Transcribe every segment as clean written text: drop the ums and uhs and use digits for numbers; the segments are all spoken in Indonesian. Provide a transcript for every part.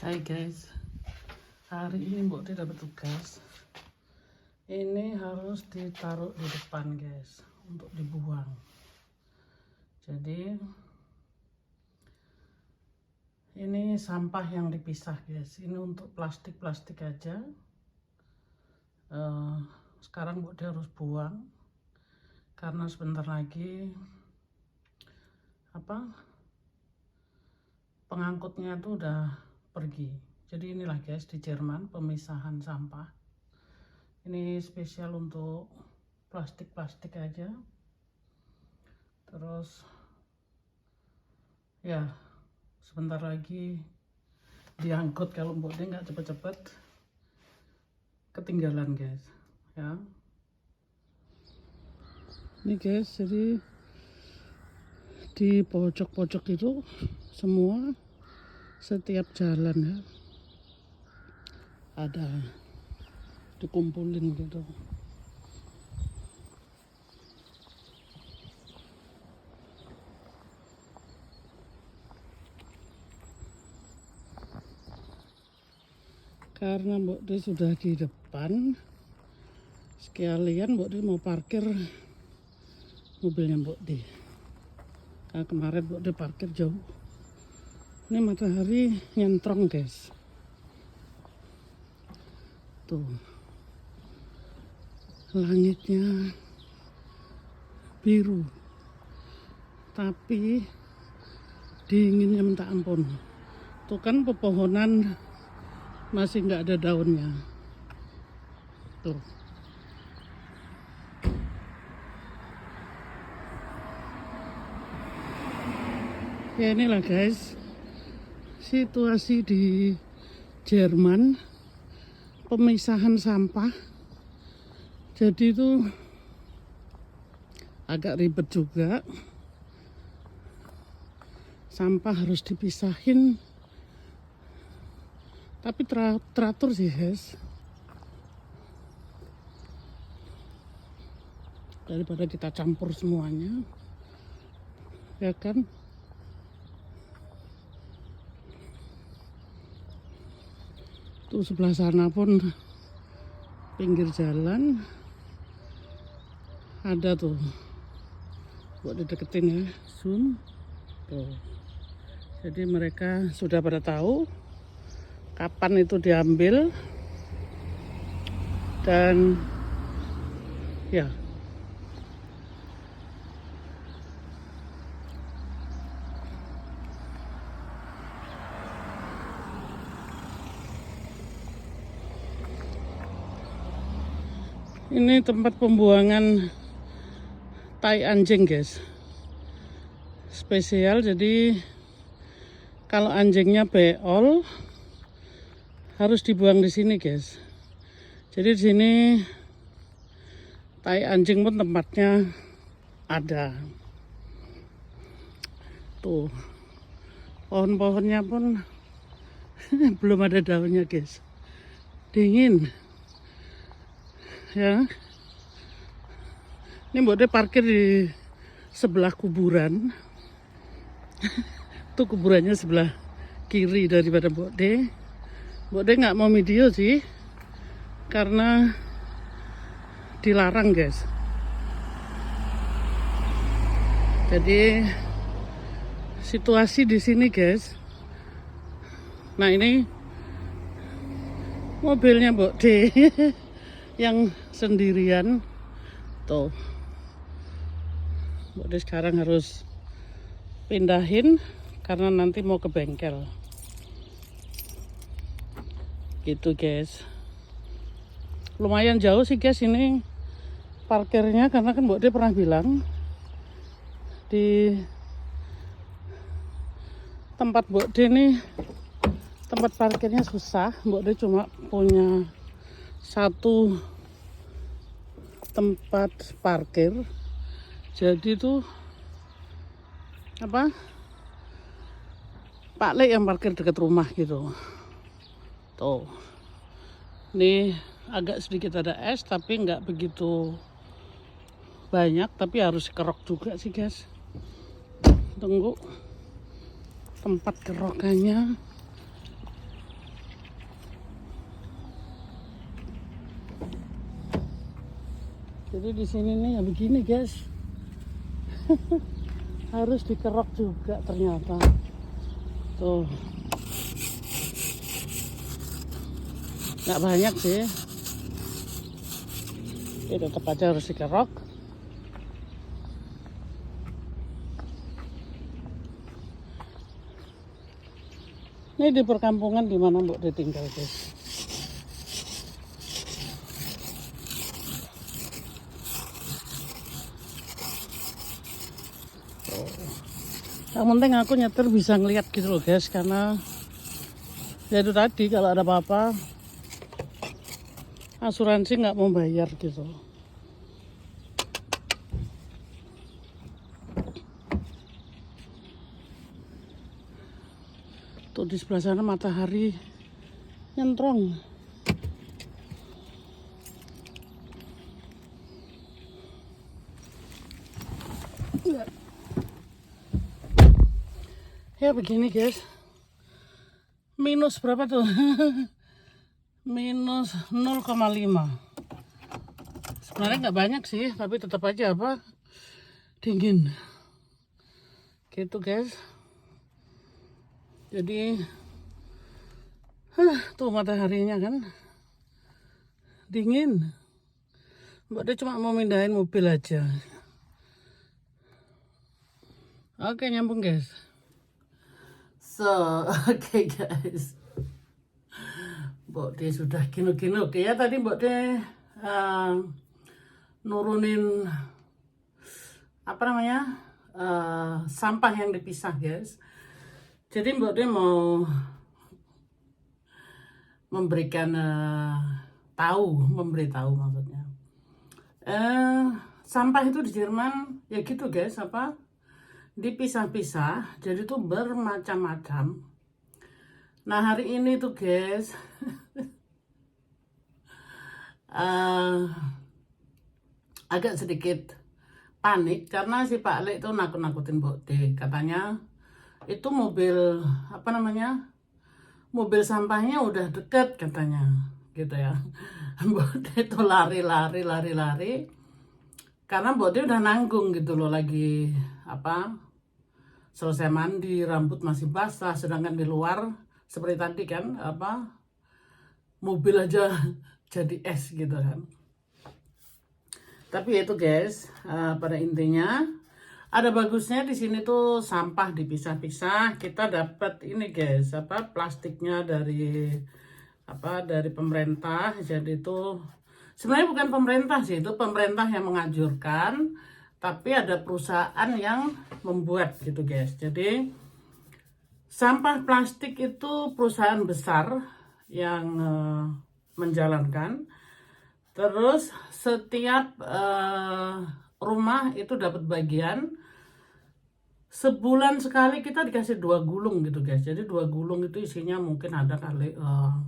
Hai guys, hari ini Mbok Dia dapat tugas. Ini harus ditaruh di depan guys, untuk dibuang. Jadi ini sampah yang dipisah guys. Ini untuk plastik aja. Sekarang Mbok Dia harus buang karena sebentar lagi pengangkutnya tuh udah pergi. Jadi inilah guys, di Jerman pemisahan sampah. Ini spesial untuk plastik aja. Terus ya sebentar lagi diangkut kalau Mbok Dia nggak cepet-cepet ketinggalan guys ya. Ini guys, jadi di pojok-pojok itu semua setiap jalan ya ada dikumpulin gitu. Karena Mbok Dia sudah di depan, sekalian Mbok Dia mau parkir mobilnya Mbok Dia. Karena kemarin Mbok Dia parkir jauh. Ini matahari nyentrong guys. Tuh. Langitnya biru. Tapi dinginnya minta ampun. Tuh kan pepohonan masih nggak ada daunnya. Tuh. Ya inilah guys, situasi di Jerman, pemisahan sampah. Jadi itu agak ribet juga. Sampah harus dipisahin. Tapi teratur sih guys. Daripada kita campur semuanya. Ya kan? Tuh sebelah sana pun pinggir jalan ada tuh. Buat dideketin ya, zoom. Tuh. Jadi mereka sudah pada tahu kapan itu diambil dan ya. Ini tempat pembuangan tai anjing guys. Spesial, jadi kalau anjingnya beol harus dibuang di sini guys. Jadi di sini tai anjing pun tempatnya ada. Tuh. Pohon-pohonnya pun belum ada daunnya guys. Dingin. Ya. Ini Mbok Dia parkir di sebelah kuburan. Tuh kuburannya sebelah kiri daripada Mbok Dia. Mbok Dia nggak mau video sih, karena dilarang guys. Jadi situasi di sini guys. Nah ini mobilnya Mbok Dia yang sendirian. Tuh. Mbok Dia sekarang harus pindahin karena nanti mau ke bengkel. Gitu guys. Lumayan jauh sih guys ini parkirnya, karena kan Mbok Dia pernah bilang di tempat Mbok Dia nih tempat parkirnya susah. Mbok Dia cuma punya satu tempat parkir. Jadi tuh Pak Le yang parkir dekat rumah gitu. Tuh. Ini agak sedikit ada es tapi nggak begitu banyak, tapi harus kerok juga sih guys. Tunggu tempat kerokannya Jadi di sini nih ya begini guys. Harus dikerok juga ternyata. Tuh. Nggak banyak sih. Tapi tetap aja harus dikerok. Ini di perkampungan di mana Mbok ditinggal guys. Yang penting aku nyetir bisa ngeliat gitu loh guys, karena ya itu tadi kalau ada apa-apa asuransi nggak mau bayar gitu. Tuh di sebelah sana matahari nyentrong. Ya begini guys. Minus berapa tuh? Minus 0,5. Sebenarnya nggak banyak sih, tapi tetap aja apa? Dingin. Gitu guys. Jadi tuh mataharinya kan dingin. Mbak dia cuma mau mindahin mobil aja. Oke, nyambung guys. Oke guys. Mbak dia sudah kino-kino. Oke ya, tadi Mbak dia nurunin apa namanya? Sampah yang dipisah guys. Jadi Mbak dia mau memberikan memberitahu maksudnya. Sampah itu di Jerman ya gitu guys, apa dipisah-pisah, jadi tuh bermacam-macam. Nah hari ini tuh guys agak sedikit panik karena si Pak Le itu nakut-nakutin Mbok D. Katanya itu mobil apa namanya, mobil sampahnya udah deket katanya gitu ya. Mbok D itu lari karena Mbok D udah nanggung gitu loh, lagi apa, selesai mandi, rambut masih basah, sedangkan di luar seperti tadi kan apa, mobil aja jadi es gitu kan. Tapi itu guys, pada intinya ada bagusnya di sini tuh sampah dipisah-pisah. Kita dapat ini guys, apa, plastiknya dari apa, dari pemerintah. Jadi itu sebenarnya bukan pemerintah sih, itu pemerintah yang menganjurkan, tapi ada perusahaan yang membuat gitu guys. Jadi sampah plastik itu perusahaan besar yang menjalankan. Terus setiap rumah itu dapat bagian. Sebulan sekali kita dikasih 2 gulung gitu guys. Jadi 2 gulung itu isinya mungkin ada kali 40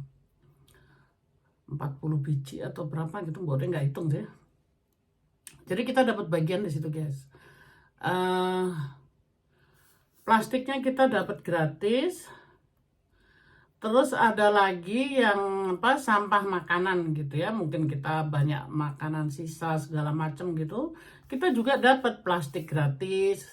biji atau berapa gitu, boleh nggak hitung sih. Jadi kita dapat bagian di situ guys. Plastiknya kita dapat gratis. Terus ada lagi yang apa, sampah makanan gitu ya. Mungkin kita banyak makanan sisa segala macam gitu. Kita juga dapat plastik gratis,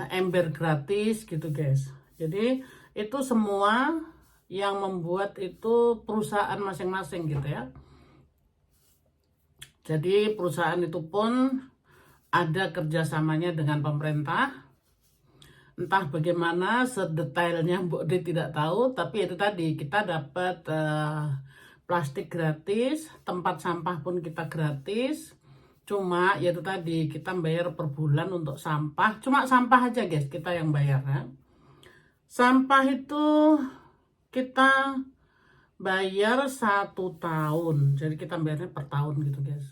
ember gratis gitu guys. Jadi itu semua yang membuat itu perusahaan masing-masing gitu ya. Jadi perusahaan itu pun ada kerjasamanya dengan pemerintah. Entah bagaimana sedetailnya Mbok D tidak tahu, tapi itu tadi kita dapat plastik gratis, tempat sampah pun kita gratis. Cuma ya itu tadi kita bayar per bulan untuk sampah, cuma sampah aja guys kita yang bayar ya. Sampah itu kita bayar 1 tahun, jadi kita bayarnya per tahun gitu guys.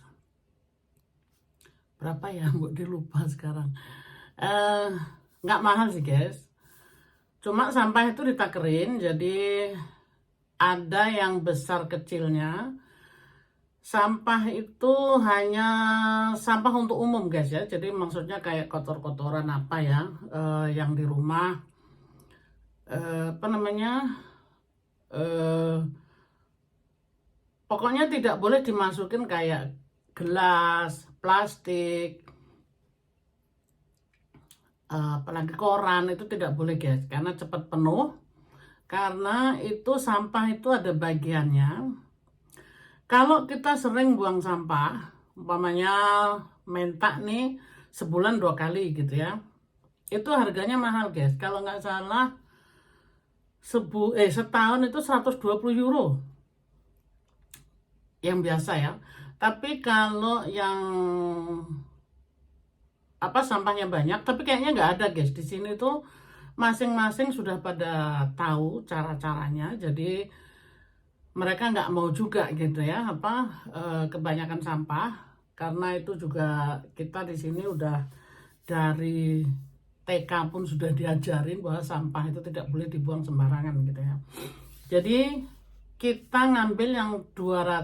Berapa ya Mbok D lupa sekarang. Nggak mahal sih guys, cuma sampah itu ditakerin, jadi ada yang besar kecilnya. Sampah itu hanya sampah untuk umum guys ya, jadi maksudnya kayak kotor-kotoran apa ya, yang di rumah, apa namanya, pokoknya tidak boleh dimasukin kayak gelas, plastik, apalagi koran itu tidak boleh guys, karena cepat penuh. Karena itu sampah itu ada bagiannya. Kalau kita sering buang sampah, umpamanya mentak nih sebulan 2 kali gitu ya, itu harganya mahal guys. Kalau nggak salah setahun itu 120 euro yang biasa ya. Tapi kalau yang sampahnya banyak, tapi kayaknya nggak ada guys di sini tuh, masing-masing sudah pada tahu cara-caranya. Jadi mereka nggak mau juga gitu ya kebanyakan sampah, karena itu juga kita di sini udah dari TK pun sudah diajarin bahwa sampah itu tidak boleh dibuang sembarangan gitu ya. Jadi kita ngambil yang 120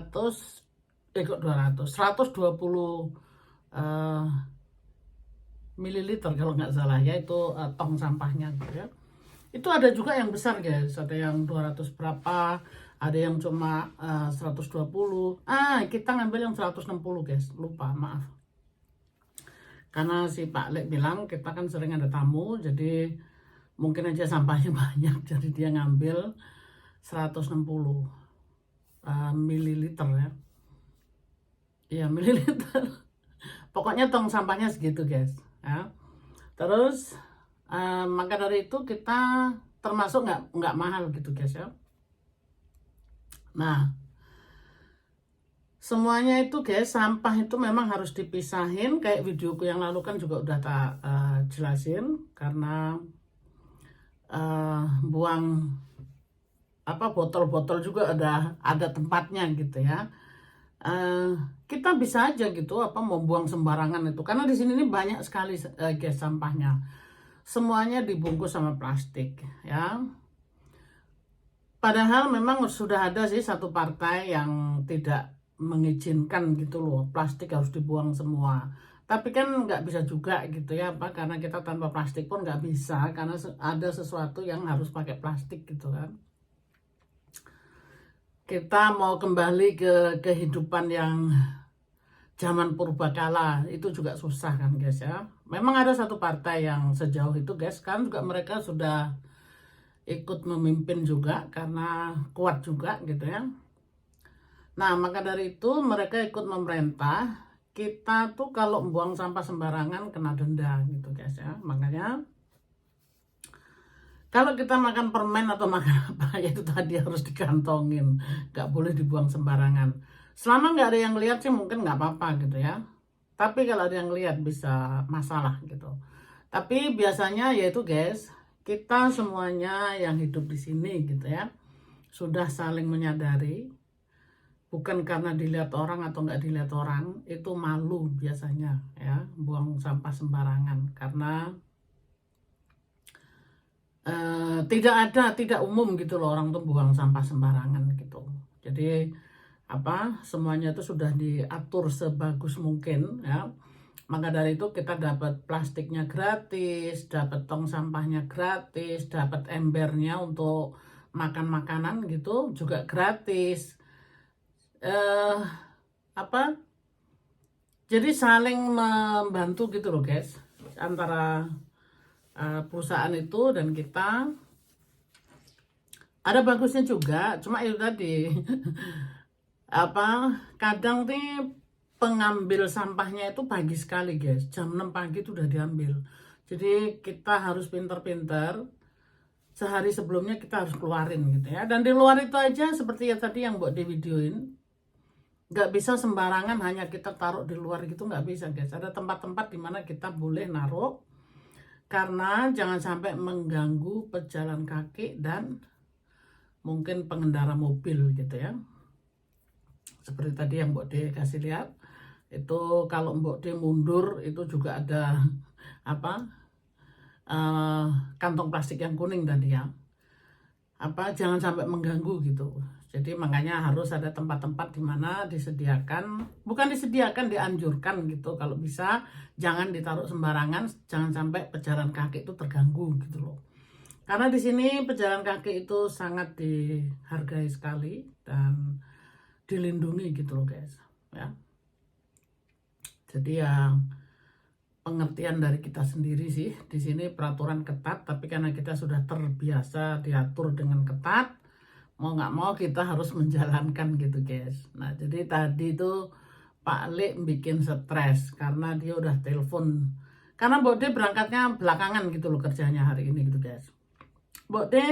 mililiter kalau nggak salah ya, itu tong sampahnya gitu ya. Itu ada juga yang besar guys, ada yang 200 berapa, ada yang cuma 120. Kita ngambil yang 160 guys, lupa, maaf. Karena si Pak Lek bilang kita kan sering ada tamu, jadi mungkin aja sampahnya banyak, jadi dia ngambil 160 mililiter ya. Iya, mililiter. Pokoknya tong sampahnya segitu guys ya. Terus maka dari itu kita termasuk nggak mahal gitu guys ya. Nah, semuanya itu guys, sampah itu memang harus dipisahin. Kayak videoku yang lalu kan juga udah tak jelasin, karena buang botol-botol juga ada tempatnya gitu ya. Kita bisa aja gitu mau buang sembarangan itu, karena di sini ini banyak sekali guys sampahnya, semuanya dibungkus sama plastik ya. Padahal memang sudah ada sih satu partai yang tidak mengizinkan gitu loh, plastik harus dibuang semua. Tapi kan nggak bisa juga gitu ya, karena kita tanpa plastik pun nggak bisa, karena ada sesuatu yang harus pakai plastik gitu kan. Kita mau kembali ke kehidupan yang zaman purbakala itu juga susah kan guys ya. Memang ada satu partai yang sejauh itu guys, kan juga mereka sudah ikut memimpin juga karena kuat juga gitu ya. Nah, maka dari itu mereka ikut memerintah. Kita tuh kalau buang sampah sembarangan kena denda gitu guys ya. Makanya kalau kita makan permen atau makan apa, ya itu tadi harus dikantongin, nggak boleh dibuang sembarangan. Selama nggak ada yang lihat sih mungkin nggak apa-apa gitu ya. Tapi kalau ada yang lihat bisa masalah gitu. Tapi biasanya yaitu guys, kita semuanya yang hidup di sini gitu ya, sudah saling menyadari, bukan karena dilihat orang atau nggak dilihat orang, itu malu biasanya ya, buang sampah sembarangan. Karena tidak umum gitu loh orang tuh buang sampah sembarangan gitu. Jadi semuanya itu sudah diatur sebagus mungkin ya. Maka dari itu kita dapat plastiknya gratis, dapat tong sampahnya gratis, dapat embernya untuk makan makanan gitu juga gratis. eh jadi saling membantu gitu loh guys, antara perusahaan itu dan kita. Ada bagusnya juga, cuma itu tadi kadang nih pengambil sampahnya itu pagi sekali guys, jam 6 pagi itu udah diambil. Jadi kita harus pinter-pinter, sehari sebelumnya kita harus keluarin gitu ya. Dan di luar itu aja seperti ya tadi yang buat di videoin, nggak bisa sembarangan hanya kita taruh di luar gitu, nggak bisa guys. Ada tempat-tempat dimana kita boleh naruh, karena jangan sampai mengganggu pejalan kaki dan mungkin pengendara mobil gitu ya. Seperti tadi yang Mbok De kasih lihat, itu kalau Mbok De mundur itu juga ada kantong plastik yang kuning tadi ya. Jangan sampai mengganggu gitu. Jadi makanya harus ada tempat-tempat di mana disediakan, bukan disediakan, dianjurkan gitu. Kalau bisa jangan ditaruh sembarangan, jangan sampai pejalan kaki itu terganggu gitu loh. Karena di sini pejalan kaki itu sangat dihargai sekali dan dilindungi gitu loh guys ya. Jadi ya pengertian dari kita sendiri sih. Di sini peraturan ketat, tapi karena kita sudah terbiasa diatur dengan ketat, mau nggak mau kita harus menjalankan gitu guys. Nah jadi tadi itu Pak Lek bikin stres karena dia udah telepon. Karena Mbok De berangkatnya belakangan gitu loh kerjanya hari ini gitu guys. Mbok De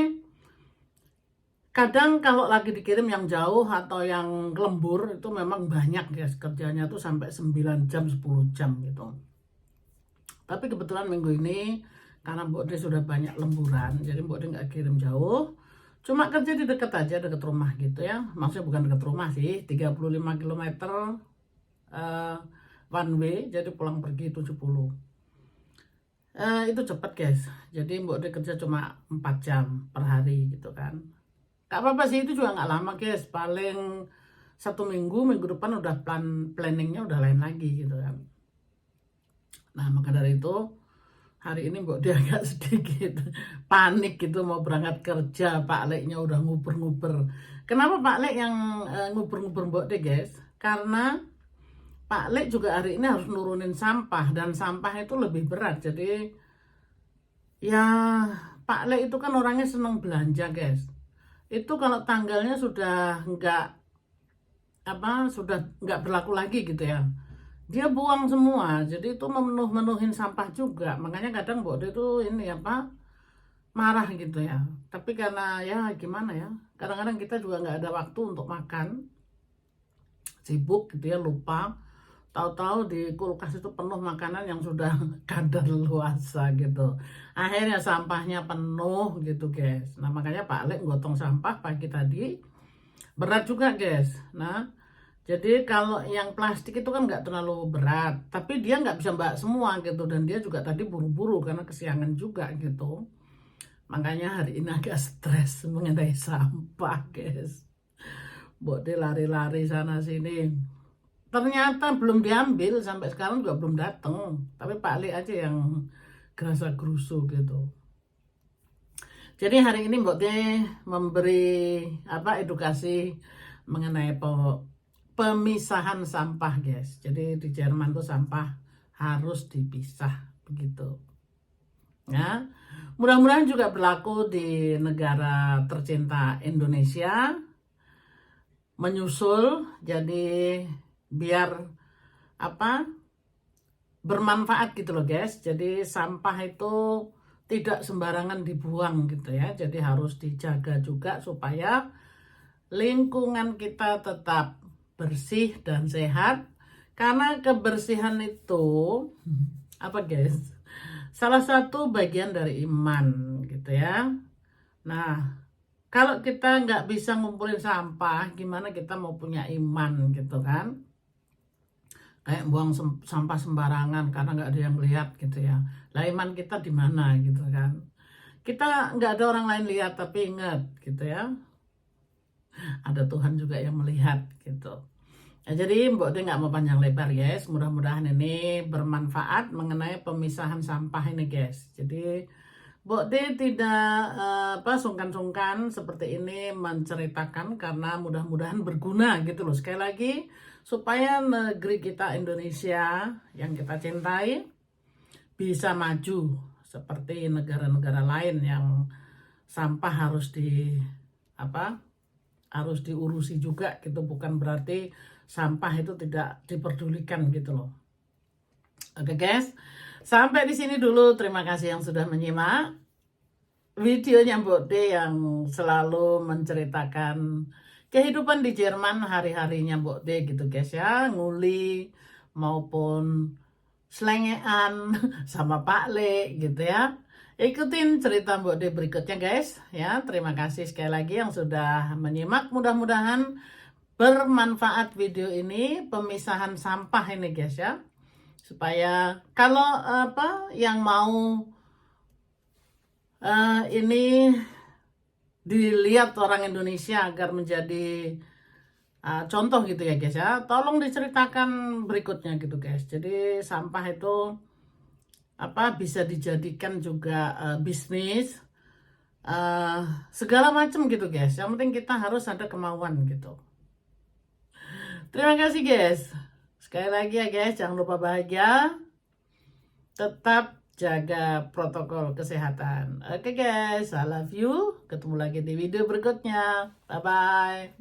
kadang kalau lagi dikirim yang jauh atau yang lembur itu memang banyak guys, kerjanya tuh sampai 9 jam 10 jam gitu. Tapi kebetulan minggu ini karena Mbok De sudah banyak lemburan, jadi Mbok De nggak kirim jauh, cuma kerja di dekat aja, dekat rumah gitu ya. Maksudnya bukan dekat rumah sih, 35 km one way, jadi pulang pergi 70. Itu cepet guys, jadi Mbok De kerja cuma 4 jam per hari gitu kan. Gak apa-apa sih, itu juga nggak lama guys, paling 1 minggu, minggu depan udah planningnya udah lain lagi gitu kan. Nah maka dari itu hari ini Mbok dia agak sedikit panik gitu mau berangkat kerja. Pak Leknya udah nguber-nguber. Kenapa Pak Lek yang nguber-nguber Mbok dia guys? Karena Pak Lek juga hari ini harus nurunin sampah, dan sampah itu lebih berat. Jadi ya Pak Lek itu kan orangnya seneng belanja guys. Itu kalau tanggalnya sudah nggak berlaku lagi gitu ya, dia buang semua. Jadi itu menuhin sampah juga. Makanya kadang Mbok itu ini marah gitu ya. Tapi karena ya gimana ya, kadang-kadang kita juga nggak ada waktu untuk makan, sibuk gitu ya, lupa. Tahu-tahu di kulkas itu penuh makanan yang sudah kadaluarsa gitu. Akhirnya sampahnya penuh gitu guys. Nah makanya Pak Lek gotong sampah pagi tadi. Berat juga guys. Nah jadi kalau yang plastik itu kan nggak terlalu berat. Tapi dia nggak bisa bawa semua gitu. Dan dia juga tadi buru-buru karena kesiangan juga gitu. Makanya hari ini agak stres mengenai sampah guys. Mbok dia lari-lari sana sini. Ternyata belum diambil, sampai sekarang juga belum datang. Tapi Pak Ali aja yang gerasa gerusu gitu. Jadi hari ini Mbok Teh memberi edukasi mengenai pemisahan sampah guys. Jadi di Jerman tuh sampah harus dipisah begitu. Ya, mudah-mudahan juga berlaku di negara tercinta Indonesia, menyusul. Jadi biar bermanfaat gitu loh guys. Jadi sampah itu tidak sembarangan dibuang gitu ya. Jadi harus dijaga juga supaya lingkungan kita tetap bersih dan sehat. Karena kebersihan itu guys? Salah satu bagian dari iman gitu ya. Nah, kalau kita nggak bisa ngumpulin sampah, gimana kita mau punya iman gitu kan? Kayak buang sampah sembarangan karena nggak ada yang lihat gitu ya. Lah iman kita di mana gitu kan? Kita nggak ada orang lain lihat, tapi ingat gitu ya, ada Tuhan juga yang melihat gitu. Ya, jadi Mbok De nggak mau panjang lebar guys. Mudah-mudahan ini bermanfaat mengenai pemisahan sampah ini guys. Jadi Mbok De tidak sungkan-sungkan seperti ini menceritakan karena mudah-mudahan berguna gitu loh. Sekali lagi supaya negeri kita Indonesia yang kita cintai bisa maju seperti negara-negara lain yang sampah harus diurusi juga gitu. Bukan berarti sampah itu tidak diperdulikan gitu loh. Oke guys, sampai di sini dulu. Terima kasih yang sudah menyimak videonya Mbok De yang selalu menceritakan kehidupan di Jerman hari-harinya Mbok De gitu guys ya. Nguli maupun selengean sama Pak Le gitu ya. Ikutin cerita Mbok De berikutnya guys ya. Terima kasih sekali lagi yang sudah menyimak. Mudah-mudahan bermanfaat video ini, pemisahan sampah ini guys ya. Supaya kalau yang mau ini dilihat orang Indonesia agar menjadi contoh gitu ya guys ya, tolong diceritakan berikutnya gitu guys. Jadi sampah itu bisa dijadikan juga bisnis, segala macam gitu guys. Yang penting kita harus ada kemauan gitu. Terima kasih guys. Sekali lagi ya guys, jangan lupa bahagia. Tetap jaga protokol kesehatan. Oke guys, I love you. Ketemu lagi di video berikutnya. Bye-bye.